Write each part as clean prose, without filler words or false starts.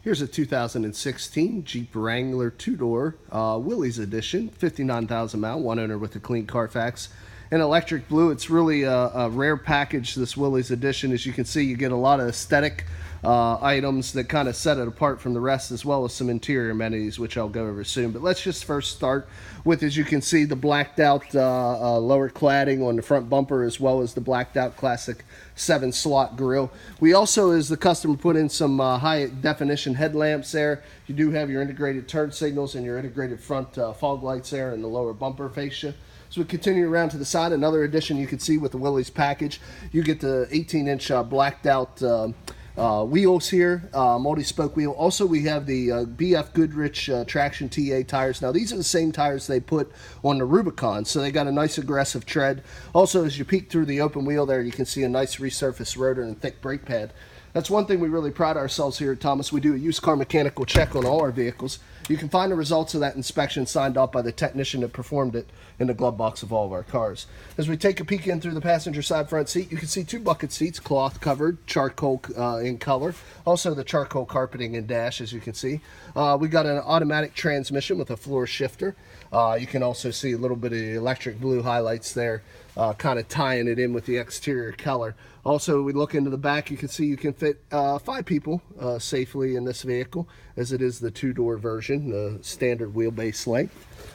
Here's a 2016 Jeep Wrangler two-door WILLYS edition, 59,000 mile, one owner with a clean Carfax. In electric blue, it's really a rare package, this WILLYS edition. As you can see, you get a lot of aesthetic items that kind of set it apart from the rest, as well as some interior amenities, which I'll go over soon. But let's just first start with, as you can see, the blacked out lower cladding on the front bumper, as well as the blacked out classic 7-slot grille. We also, as the customer, put in some high definition headlamps there. You do have your integrated turn signals and your integrated front fog lights there in the lower bumper fascia. So we continue around to the side. Another addition you can see with the WILLYS package, you get the 18-inch blacked out wheels here, multi-spoke wheel. Also, we have the BF Goodrich Traction TA tires. Now, these are the same tires they put on the Rubicon, so they got a nice aggressive tread. Also, as you peek through the open wheel there, you can see a nice resurfaced rotor and thick brake pad. That's one thing we really pride ourselves here at Thomas. We do a used car mechanical check on all our vehicles. You can find the results of that inspection signed off by the technician that performed it in the glove box of all of our cars. As we take a peek in through the passenger side front seat, you can see 2 bucket seats, cloth covered, charcoal in color. Also the charcoal carpeting and dash, as you can see. We got an automatic transmission with a floor shifter. You can also see a little bit of the electric blue highlights there, kind of tying it in with the exterior color. Also, we look into the back, you can see you can fit 5 people safely in this vehicle, as it is the 2-door version, the standard wheelbase length.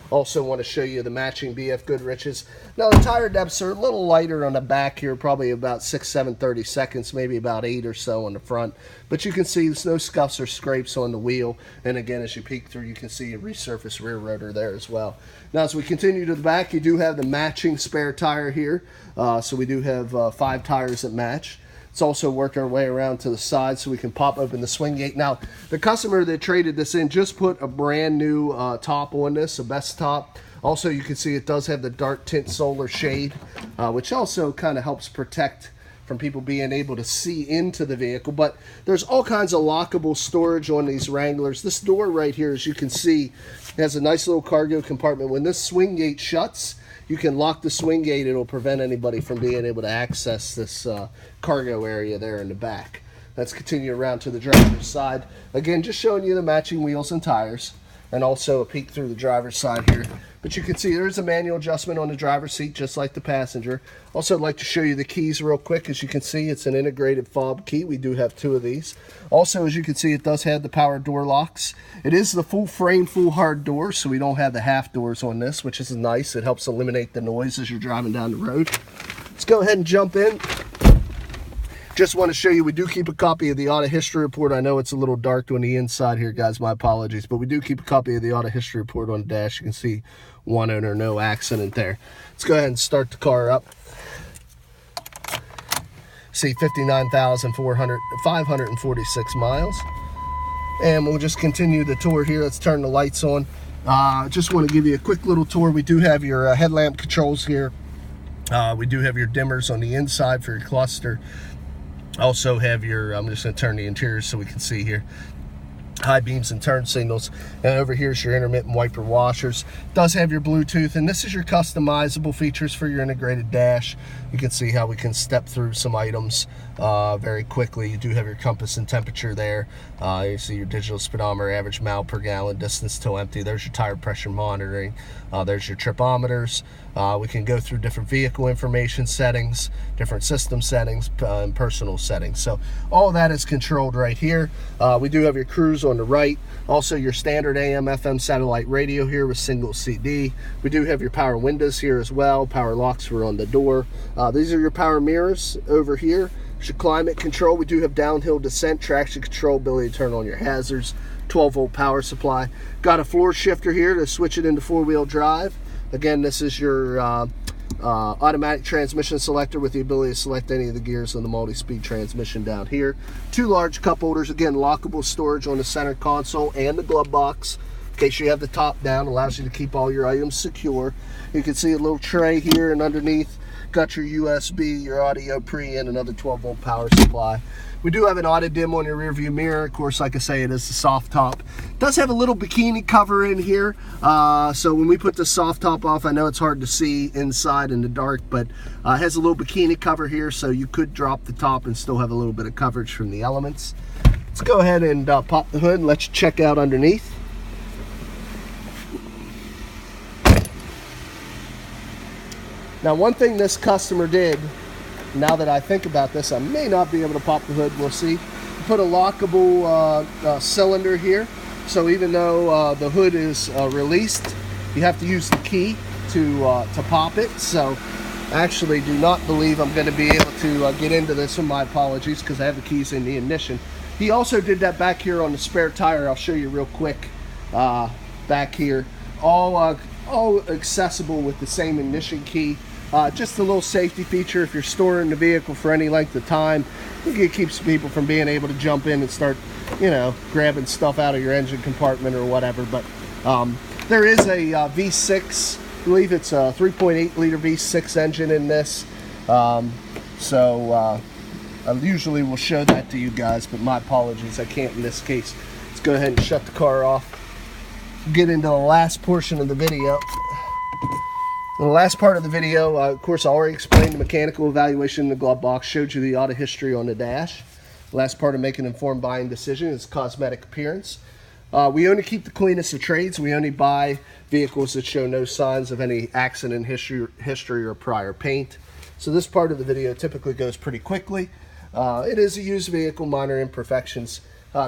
Also want to show you the matching BF Goodriches. Now, the tire depths are a little lighter on the back here, probably about 6, 7, 30-seconds, maybe about 8 or so on the front. But you can see there's no scuffs or scrapes on the wheel. And again, as you peek through, you can see a resurfaced rear rotor there as well. Now, as we continue to the back, you do have the matching spare tire here. So we do have 5 tires that match. It's also worked our way around to the side so we can pop open the swing gate. Now, the customer that traded this in just put a brand new top on this, a best top. Also, you can see it does have the dark tint solar shade, which also kind of helps protect from people being able to see into the vehicle. But there's all kinds of lockable storage on these Wranglers. This door right here, as you can see, has a nice little cargo compartment. When this swing gate shuts, you can lock the swing gate. It'll prevent anybody from being able to access this cargo area there in the back. Let's continue around to the driver's side. Again, just showing you the matching wheels and tires, and also a peek through the driver's side here. But you can see there's a manual adjustment on the driver's seat, just like the passenger. Also, I'd like to show you the keys real quick. As you can see, it's an integrated fob key. We do have 2 of these. Also, as you can see, it does have the power door locks. It is the full frame, full hard door, so we don't have the half doors on this, which is nice. It helps eliminate the noise as you're driving down the road. Let's go ahead and jump in. Just want to show you, we do keep a copy of the auto history report. I know it's a little dark on the inside here, guys, my apologies, but we do keep a copy of the auto history report on the dash. You can see 1 owner, no accident there. Let's go ahead and start the car up. See 59,546 miles. And we'll just continue the tour here. Let's turn the lights on. Just want to give you a quick little tour. We do have your headlamp controls here. We do have your dimmers on the inside for your cluster. Also have your, I'm just going to turn the interior so we can see here, high beams and turn signals. And over here is your intermittent wiper washers. It does have your Bluetooth, and this is your customizable features for your integrated dash. You can see how we can step through some items very quickly. You do have your compass and temperature there. You see your digital speedometer, average mile per gallon, distance till empty. There's your tire pressure monitoring. There's your tripometers. We can go through different vehicle information settings, different system settings, and personal settings. So all of that is controlled right here. We do have your cruise on the right. Also your standard AM, FM satellite radio here with single CD. We do have your power windows here as well. Power locks are on the door. These are your power mirrors over here. There's your climate control. We do have downhill descent, traction control, ability to turn on your hazards, 12-volt power supply. Got a floor shifter here to switch it into 4-wheel drive. Again, this is your automatic transmission selector with the ability to select any of the gears on the multi-speed transmission down here. 2 large cup holders, again, lockable storage on the center console and the glove box. In case you have the top down, allows you to keep all your items secure. You can see a little tray here, and underneath got your USB, your audio pre, and another 12-volt power supply. We do have an auto dim on your rear view mirror. Of course, like I say, it is the soft top. It does have a little bikini cover in here. So when we put the soft top off, I know it's hard to see inside in the dark, but it has a little bikini cover here, so you could drop the top and still have a little bit of coverage from the elements. Let's go ahead and pop the hood and let you check out underneath. Now, one thing this customer did, now that I think about this, I may not be able to pop the hood, we'll see. Put a lockable cylinder here, so even though the hood is released, you have to use the key to pop it. So I actually do not believe I'm going to be able to get into this, with my apologies, because I have the keys in the ignition. He also did that back here on the spare tire. I'll show you real quick. Back here, all accessible with the same ignition key. Just a little safety feature if you're storing the vehicle for any length of time. I think it keeps people from being able to jump in and start, you know, grabbing stuff out of your engine compartment or whatever. But there is a V6, I believe it's a 3.8 liter V6 engine in this. So I usually will show that to you guys, but my apologies, I can't in this case. Let's go ahead and shut the car off. Get into the last portion of the video. In the last part of the video, of course, I already explained the mechanical evaluation in the glove box, showed you the auto history on the dash. The last part of making an informed buying decision is cosmetic appearance. We only keep the cleanest of trades. We only buy vehicles that show no signs of any accident history or prior paint. So this part of the video typically goes pretty quickly. It is a used vehicle. Minor imperfections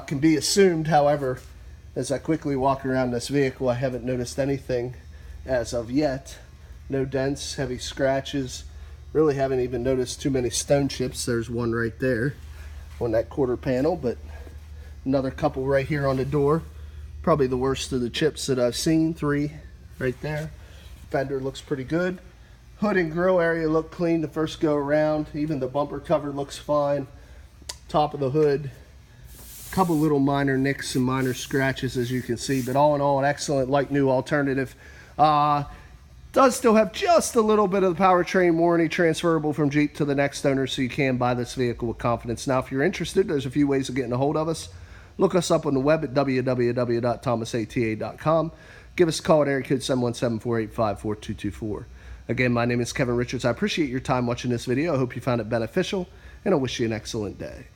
can be assumed. However, as I quickly walk around this vehicle, I haven't noticed anything as of yet. No dents, heavy scratches. Really haven't even noticed too many stone chips. There's one right there on that quarter panel, but another couple right here on the door. Probably the worst of the chips that I've seen. 3 right there. Fender looks pretty good. Hood and grill area look clean the first go around. Even the bumper cover looks fine. Top of the hood, a couple little minor nicks and minor scratches, as you can see, but all in all, an excellent like new alternative. Does still have just a little bit of the powertrain warranty transferable from Jeep to the next owner, so you can buy this vehicle with confidence. Now, if you're interested, there's a few ways of getting a hold of us. Look us up on the web at www.thomasata.com. Give us a call at area code 717-485-4224. Again, my name is Kevin Richards. I appreciate your time watching this video. I hope you found it beneficial, and I wish you an excellent day.